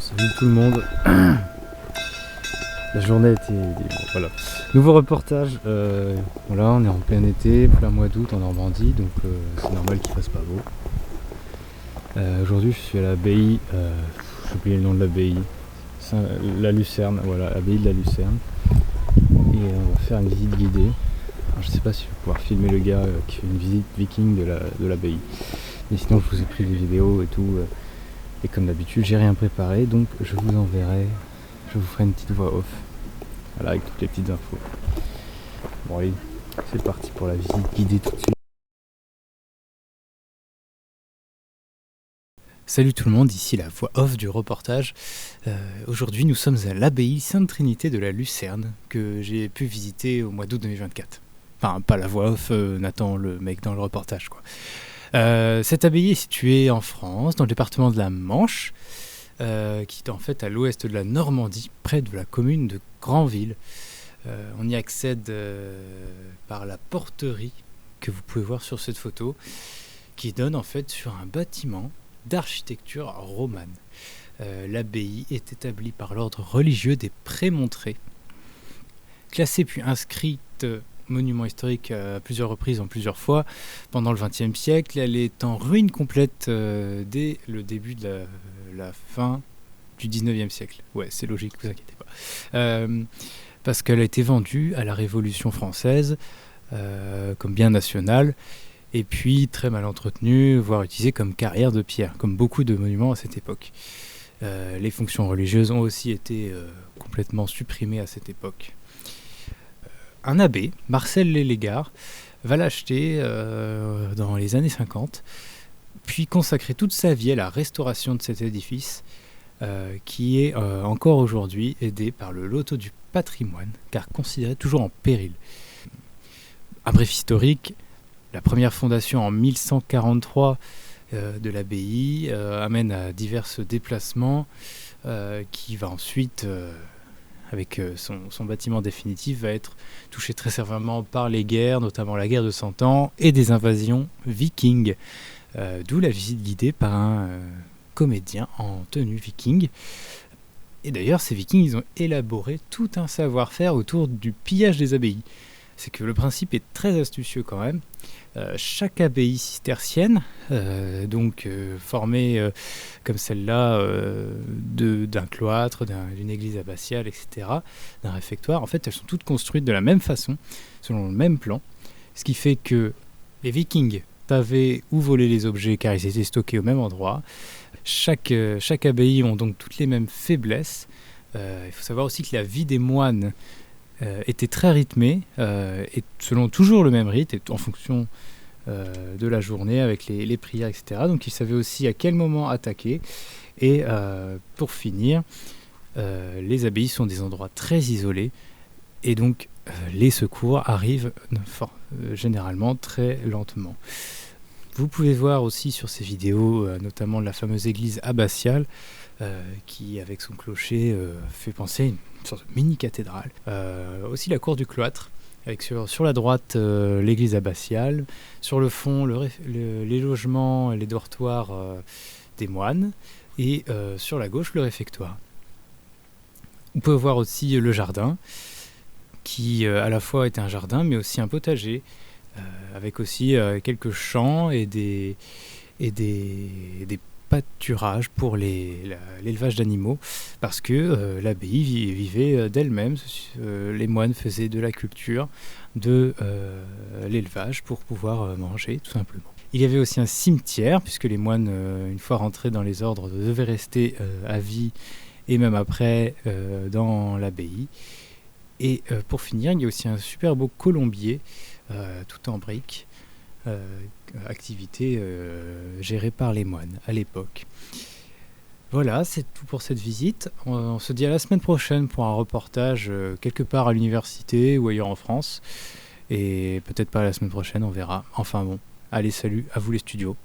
Salut tout le monde. La journée était... Voilà. Nouveau reportage. Voilà, on est en plein été, plein mois d'août en Normandie, donc c'est normal qu'il fasse pas beau. Aujourd'hui, je suis à l'abbaye. J'ai oublié le nom de l'abbaye. La Lucerne. Voilà, l'abbaye de la Lucerne. Et on va faire une visite guidée. Alors, je sais pas si je vais pouvoir filmer le gars qui fait une visite viking de l'abbaye. Mais sinon, je vous ai pris des vidéos et tout. Et comme d'habitude, j'ai rien préparé, donc je vous enverrai, je vous ferai une petite voix off, voilà, avec toutes les petites infos. Bon allez, c'est parti pour la visite guidée tout de suite. Salut tout le monde, ici la voix off du reportage. Aujourd'hui, nous sommes à l'abbaye Sainte-Trinité de la Lucerne, que j'ai pu visiter au mois d'août 2024. Enfin, pas la voix off, Nathan, le mec dans le reportage, quoi. Cette abbaye est située en France, dans le département de la Manche, qui est en fait à l'ouest de la Normandie, près de la commune de Granville. On y accède par la porterie que vous pouvez voir sur cette photo, qui donne en fait sur un bâtiment d'architecture romane. L'abbaye est établie par l'ordre religieux des Prémontrés. Classée puis inscrite monument historique à plusieurs reprises, en plusieurs fois, pendant le XXe siècle. Elle est en ruine complète dès le début de la fin du XIXe siècle. Ouais, c'est logique, ne vous inquiétez pas. Parce qu'elle a été vendue à la Révolution française comme bien national, et puis très mal entretenue, voire utilisée comme carrière de pierre, comme beaucoup de monuments à cette époque. Les fonctions religieuses ont aussi été complètement supprimées à cette époque. Un abbé, Marcel Lélégard, va l'acheter dans les années 50, puis consacrer toute sa vie à la restauration de cet édifice, qui est encore aujourd'hui aidé par le loto du patrimoine, car considéré toujours en péril. Un bref historique, la première fondation en 1143 de l'abbaye amène à divers déplacements qui va ensuite... avec son bâtiment définitif, va être touché très sévèrement par les guerres, notamment la guerre de 100 ans, et des invasions vikings. D'où la visite guidée par un comédien en tenue viking. Et d'ailleurs, ces vikings, ils ont élaboré tout un savoir-faire autour du pillage des abbayes. C'est que le principe est très astucieux quand même. Chaque abbaye cistercienne, formée comme celle-là d'un cloître, d'une église abbatiale, etc., d'un réfectoire, en fait, elles sont toutes construites de la même façon, selon le même plan, ce qui fait que les vikings savaient où voler les objets car ils étaient stockés au même endroit. Chaque abbaye ont donc toutes les mêmes faiblesses. Il faut savoir aussi que la vie des moines était très rythmée, et selon toujours le même rythme, et en fonction de la journée, avec les prières, etc. Donc ils savaient aussi à quel moment attaquer. Et pour finir, les abbayes sont des endroits très isolés, et donc les secours arrivent généralement très lentement. Vous pouvez voir aussi sur ces vidéos, notamment la fameuse église abbatiale, qui, avec son clocher, fait penser à une sorte de mini-cathédrale. Aussi la cour du cloître, avec sur la droite l'église abbatiale, sur le fond les logements et les dortoirs des moines, et sur la gauche le réfectoire. On peut voir aussi le jardin, qui à la fois est un jardin, mais aussi un potager, avec aussi quelques champs et des pâturages pour l'élevage d'animaux, parce que l'abbaye vivait d'elle-même. Les moines faisaient de la culture, de l'élevage pour pouvoir manger, tout simplement. Il y avait aussi un cimetière, puisque les moines, une fois rentrés dans les ordres, devaient rester à vie, et même après, dans l'abbaye. Et pour finir, il y a aussi un super beau colombier, tout en briques, activité gérée par les moines à l'époque. Voilà, c'est tout pour cette visite. On se dit à la semaine prochaine pour un reportage quelque part à l'université ou ailleurs en France. Et peut-être pas la semaine prochaine, on verra. Enfin bon, allez, salut, à vous les studios.